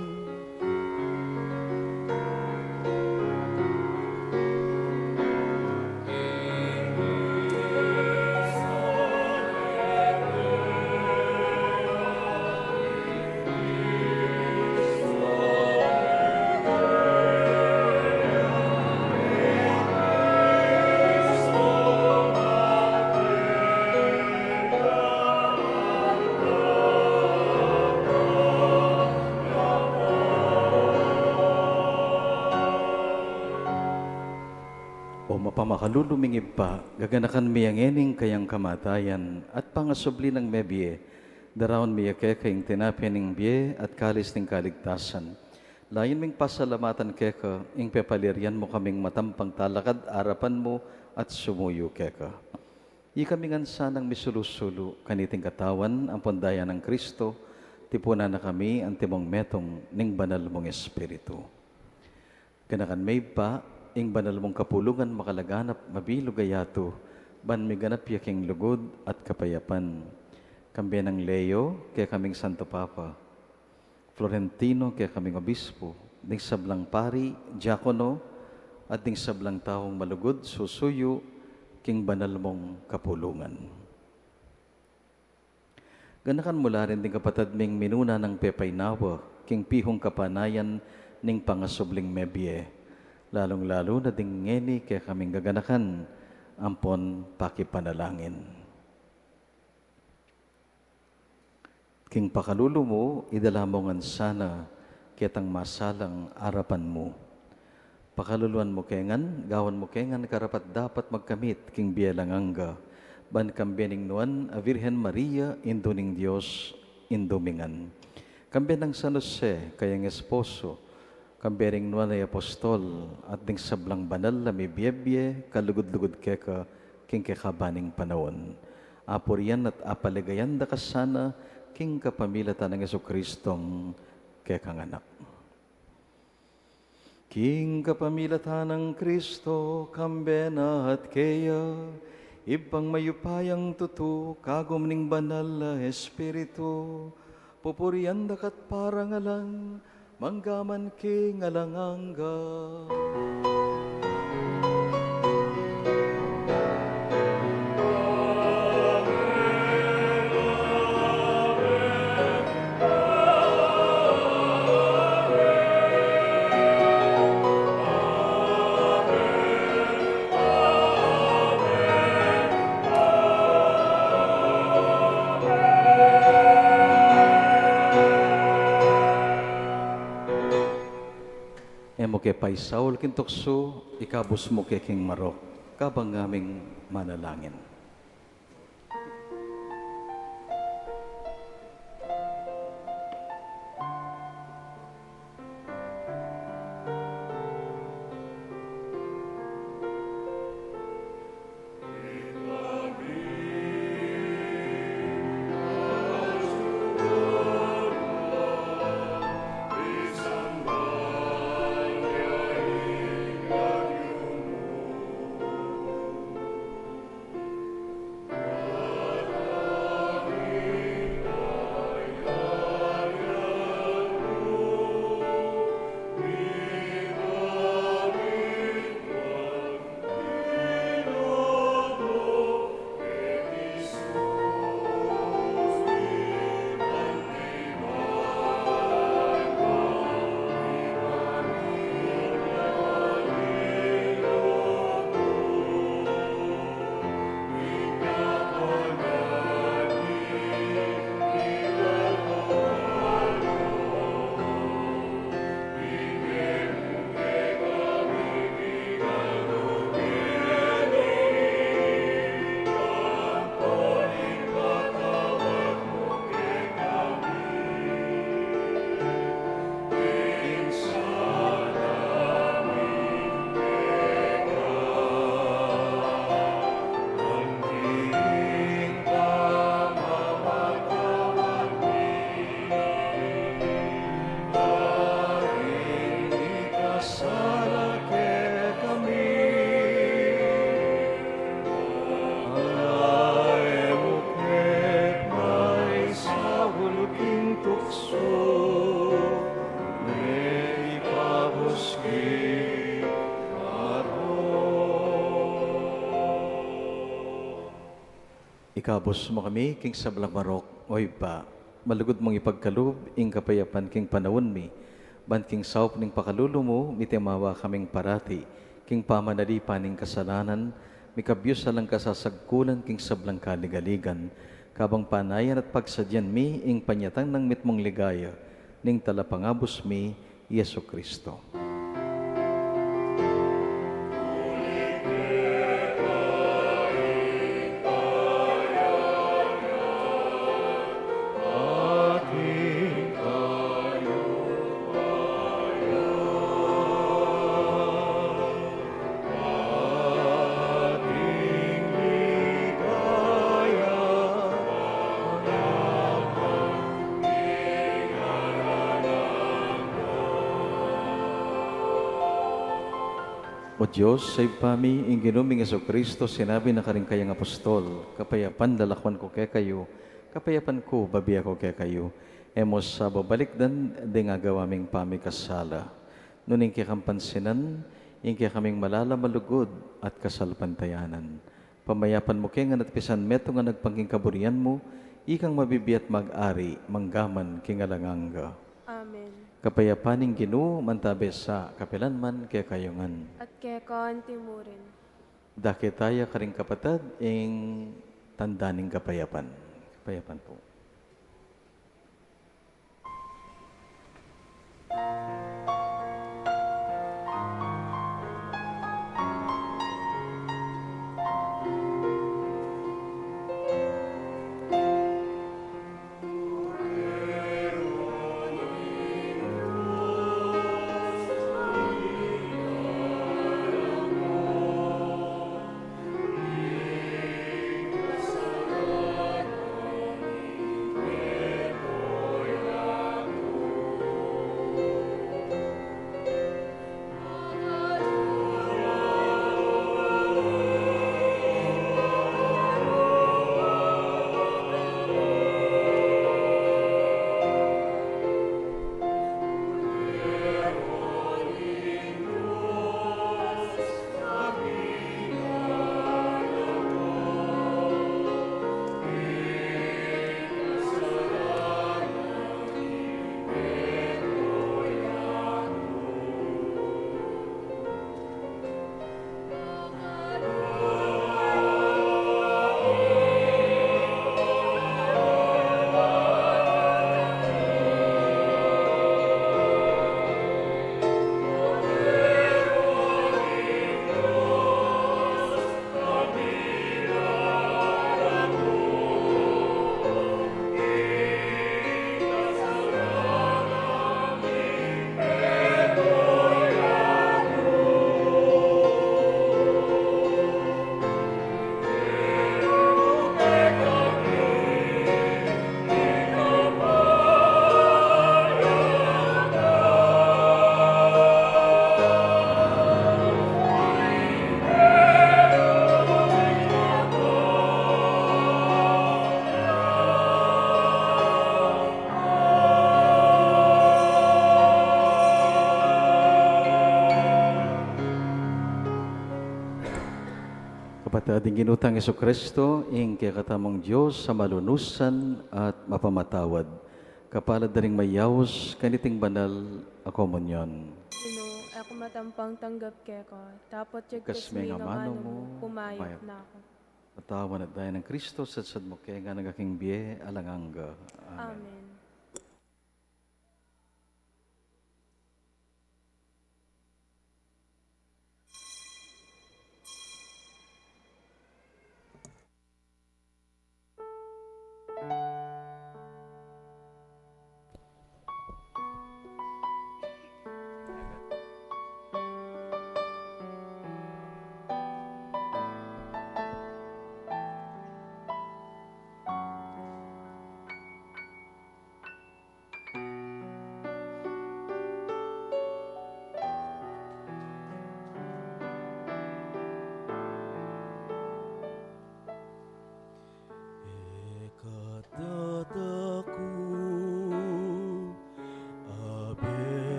O mapamakalulumingib pa, gaganakan miyangening kayang kamatayan at pangasubli ng mebye, daraon miyake kayong tinapya ng biye at kalis ng kaligtasan. Layon ming pasalamatan keka, ing pepalirian mo kaming matampang talakad, arapan mo at sumuyo keka. Di kami ngansanang misulusulo, kaniting katawan, ang pondaya ng Kristo, tipuna na kami ang timong metong ning banal mong Espiritu. Ganakan may pa, ing banal mong kapulungan makalaganap mabilog ayato, ban miganap yaking lugod at kapayapan. Kambi ng Leo, kaya kaming Santo Papa, Florentino, kaya kaming Obispo, ding sablang pari, diakono, at ding sablang taong malugod, susuyo, king banal mong kapulungan. Ganakan mula rin ding kapatad ming minuna ng pepaynawa, king pihong kapanayan ning pangasubling mebye. Lalong-lalo na ding ngeni kaya kaming gaganakan, ampon pakipanalangin. King pakalulo mo, idala mo ngan sana, kitang masalang arapan mo. Pakaluluan mo kengan, gawan mo kengan, karapat dapat magkamit, king bielanganga, ban kambianing nuan, a Virgen Maria, induning Diyos, indumingan. Kambian ng San Jose, kayang esposo, kambering nuan ay apostol, at ding sablang banal na may biyebye, kalugod-lugod keka, king kekabaning panahon. Apurian at apaligayan da kasana, king kapamilatan ng Jesucristong kekang anak. King kapamilatan ng Kristo, kambena at keya, ibang mayupayang tutu, kagom ning banal na Espiritu, pupurian dakat parangalan, manggaman king alanganga. Emo kay Paisaul kintokso, ikabos mo kay King Marok, kabang ngaming manalangin. Ikabos mo kami, king sablang marok, oy pa. Malugod mong ipagkalub, ing kapayapan king panawon mi. Ban king saup ning pakululo mo, mitemawa kaming parati. King pamanalipan ning kasalanan, mikabyos alang kasasagkulan king sablang kaligaligan. Kabang panayan at pagsadyan mi, ing panyatang ng mitmong ligaya, ning talapangabos mi, Yesu Kristo. O Diyos, sa ipami, ing ginuming Yesu Kristo, sinabi na karing kayang apostol, kapayapan lalakwan ko kaya kayo, kapayapan ko babiya ko kaya kayo. Emos sa babalikdan, di nga gawaming pamikasala. Nuning kaya kampansinan, ing kaya kaming malala malugod at kasalpantayanan. Pamayapan mo kaya nga natpisan meto nga nagpangking kaburian mo, ikang mabibiyat mag-ari, manggaman kingalanganga. Amen. Kapayapaning Ginoo mantabe sa kapilanman kaya kayongan. At kaya kaan timurin. Dake tayo karing kapatad ing tandaning kapayapan. Kapayapan po. Kapatading ginutang Yesu Kristo, ing kaya katamang Diyos sa malunusan at mapamatawad. Kapalad na rin mayawos, kaniting banal a komunyon. Ako matampang tanggap kaya ko. Tapos check Kasmi nga mano mo, pumayot payat. na ako. Matawan at dahil ng Kristo, sadsad mo kaya nga nagaking biye, alanganga. Amen. Amen.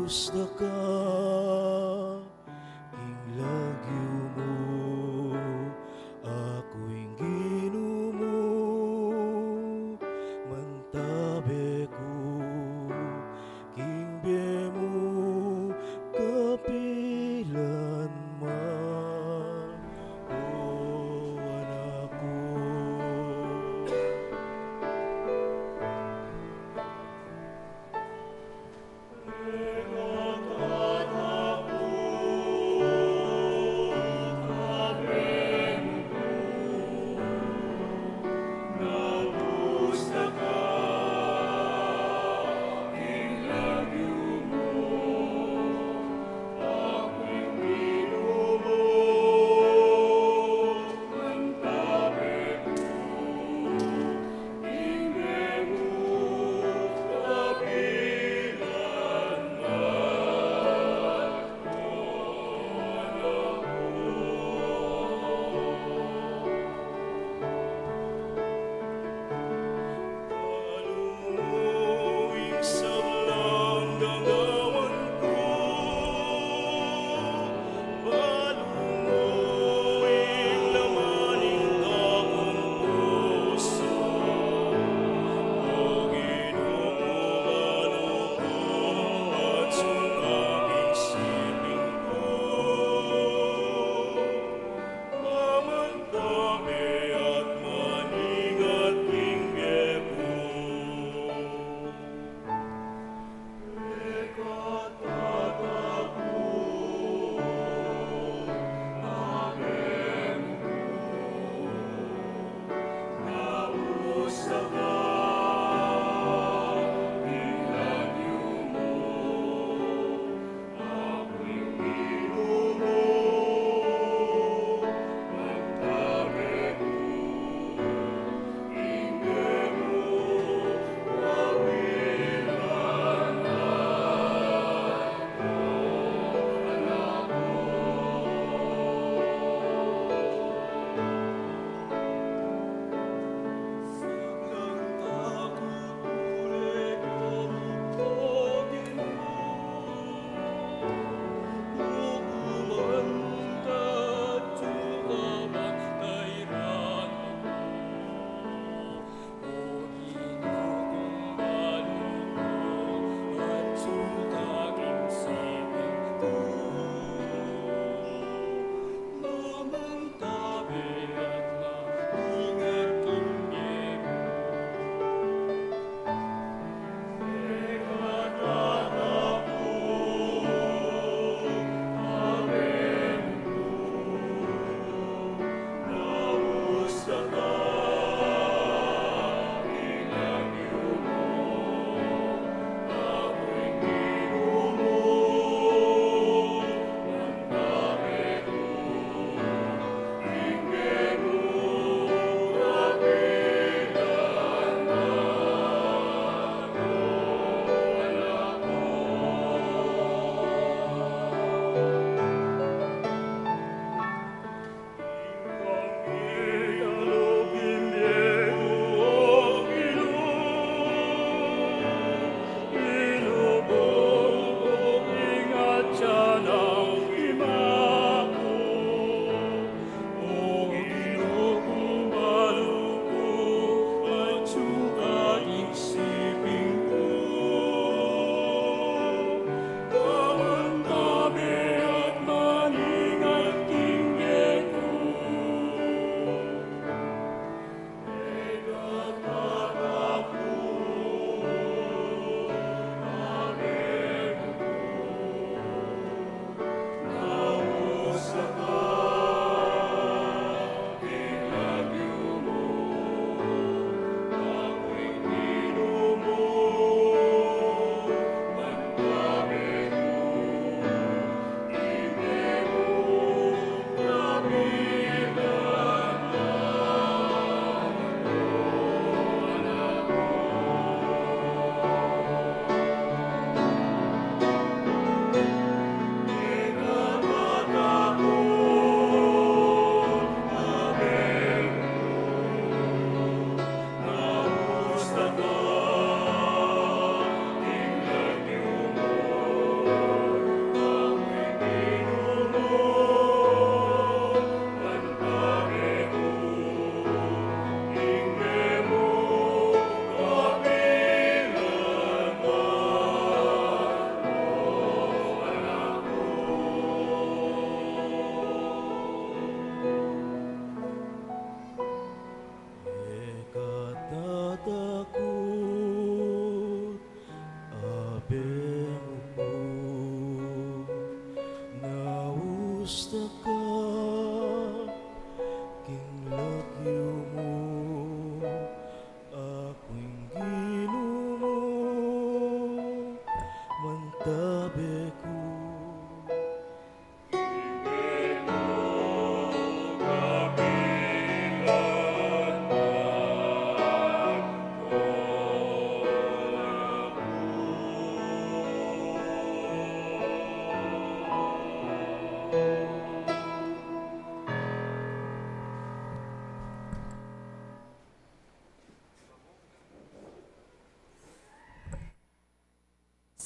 Gusto ka, king lagyo mo.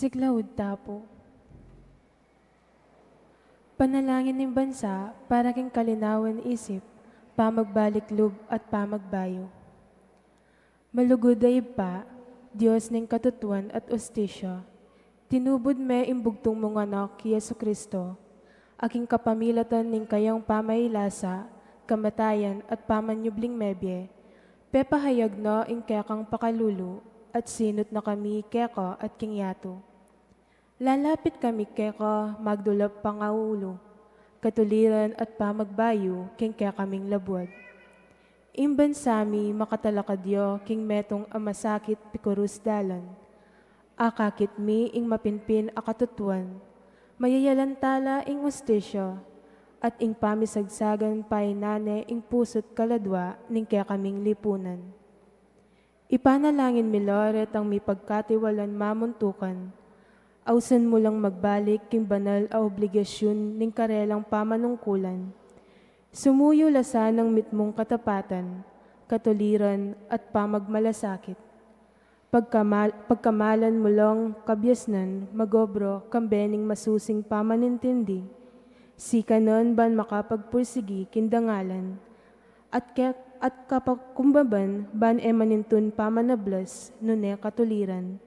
Siklaud tapo. Panalangin ng bansa para king kalinawan isip, pamagbalik loob at pamagbayo. Malugoday pa, Diyos ng katutuan at ustisya, tinubod me imbugtong mong anak, Yesu Kristo, aking kapamilatan ng kayang pamailasa, kamatayan at pamanyubling mebye, pepahayag na ing kekang pakalulu, at sinot na kami keka at kingyato. Lalapit kami keka magdulap pangaulo, katuliran at pamagbayo king kaya kaming labuad. Imban sami makatalakadyo king metong amasakit pikurus dalan. Akakit mi ing mapinpin akatutuan, mayayalantala ing ustisyo, at ing pamisagsagan painane ing pusot kaladwa ning kaya kaming lipunan. Ipanalangin mi Loret ang mi pagkatiwalan mamuntukan, ausan mo lang magbalik king banal a obligasyon ning karelang pamanungkulan. Sumuyo lasan ng mitmong katapatan, katuliran at pamagmalasakit. Pagkamalan mo lang kabyasnan, magobro, kambening masusing pamanintindi. Sikanon ban makapagpursigi kindangalan, at kapagkumbaban ban emanintun pamanablas, nune katuliran.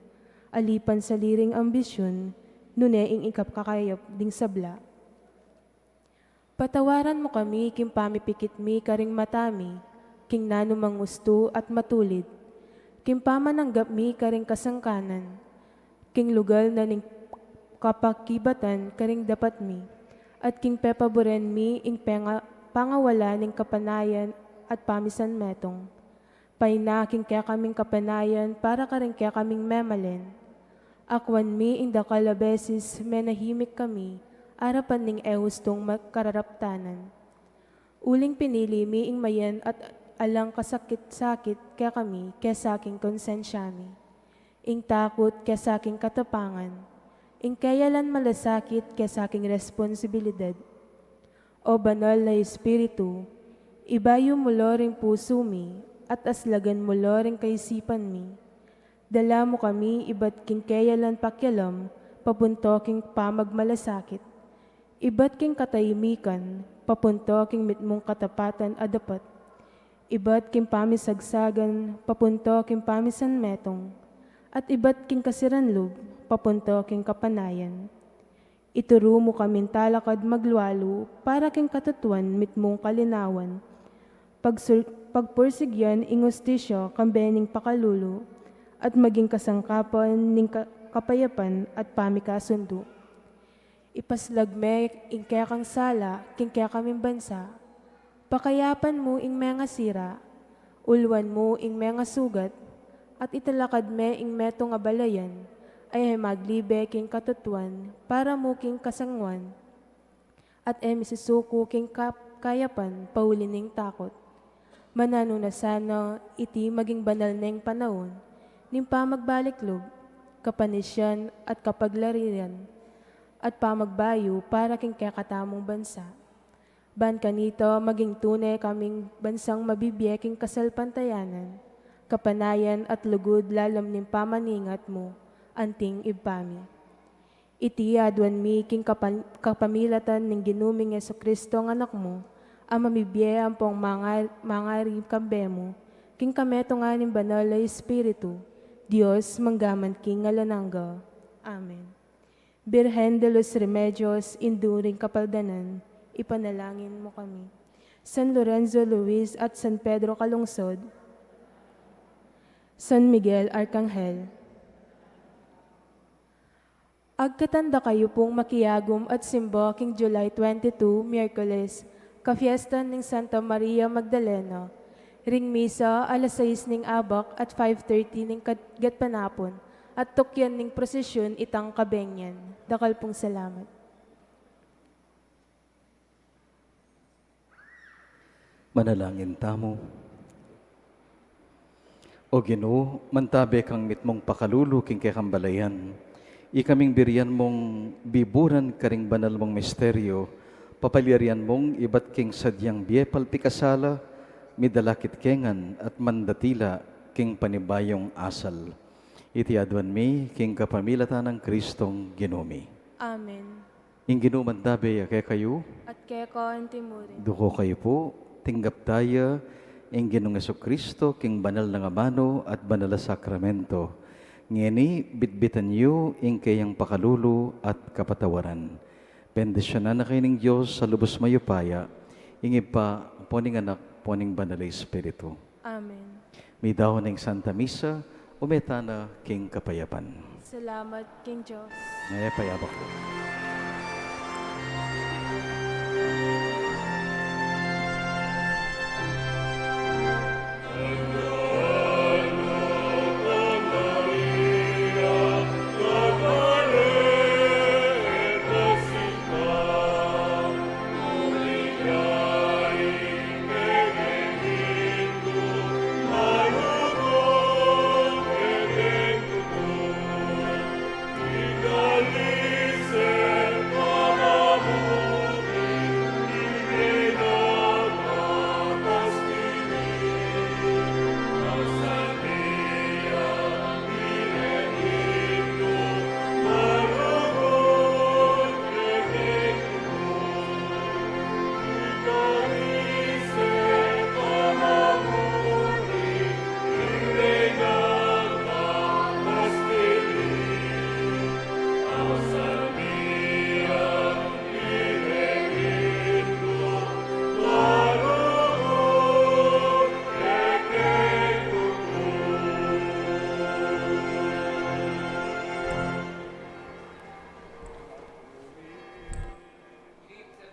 Alipan sa liring ambisyon, nune ing ikapkakayap ding sabla. Patawaran mo kami, king pamipikit mi karing matami, king nanumang gusto at matulid, king pamananggap mi karing kasangkanan, king lugal na ning kapakibatan karing dapat mi, at king pepaboren mi ing pangawala ning kapanayan at pamisan metong. Paina king kaya kaming kapanayan para karing kaya kaming memalen. Akwan mi ing dakala beses menahimik kami, arapan ning ehustong magkararaptanan. Uling pinili mi ing mayan at alang kasakit-sakit kaya kami kesaking konsensyami. Ing takot kesaking katapangan. Ing kayalan malasakit kesaking responsibilidad. O banal na Espiritu, ibayo mo loring puso mi at aslagan mo loring kaisipan mi. Dala mo kami iba't king kayalan pakyalam, papunto king pamagmalasakit. Iba't king katayimikan, papunto king mitmong katapatan adapat. Iba't king pamisagsagan, papunto king pamisan metong. At iba't king kasiranlub, papunto king kapanayan. Ituro mo kaming talakad maglualo, para king katutuan mitmong kalinawan. Pagpursigyan ing ustisyo kambening pakalulo, at maging kasangkapan ning kapayapan at pamikasundo. Ipaslagme ing kaya kang sala, king kaya kaming bansa. Pakayapan mo ing mga sira, ulwan mo ing mga sugat, at italakad me ing metong abalayan, ay maglibe king katutuan, para mo king kasangwan, at misisuko king kayapan, paulining takot. Manano na sana, iti maging banal na panahon, ning pamagbaliklog, kapanisyan at kapaglariran, at pamagbayo para king kakatamong bansa. Ban kanito maging tunay kaming bansang mabibiyeking kasalpantayanan, kapanayan at lugod lalam ning pamaningat mo, anting ibpami. Iti adwan mi king kapamilatan ning ginuming Jesucristo ng anak mo, ang mamibiyayang pong mangarim kambe mo, king kameto nga ning banal na Espiritu, Diyos manggaman king ngalanangga. Amen. Birhen de los Remedios, induring kapaldanan, ipanalangin mo kami. San Lorenzo Luis at San Pedro Calungsod, San Miguel Arcangel. Agkatanda kayo pong makiyagom at simbo king July 22, Miyerkules, kafiesta ning Santa Maria Magdalena, ring misa alas 6 ning abak at 5:30 ning gatpanapon, at tukyan ning prosesyon itang kabengyan. Dakal pong salamat. Manalangin tamo. O Ginoo, mantabe kang mitmong pakalulu king kekambalayan. Ikaming birian mong biburan karing banal mong misteryo, papalirian mong ibat king sadyang biepal pikasala, midalakit kengan at mandatila king panibayong asal. Iti adwan mi king kapamilatan ng Kristong Ginumi. Amen. Ing ginuman dabe kay kayo, At kaya ko ang timurin. duko kayo po, tinggap tayo, ing Ginong Kristo king banal na nga mano at banal na sakramento. Ngeni, bitbitan niyo ing kayang pakalulu at kapatawaran. Bendisyonan na kayo ng Diyos sa lubos mayupaya, ingi pa poning anak, poning banal na Espiritu. Amen. May dahon ng Santa Misa, umetana king kapayapan. Salamat, King Diyos. Ngaya payabak ko.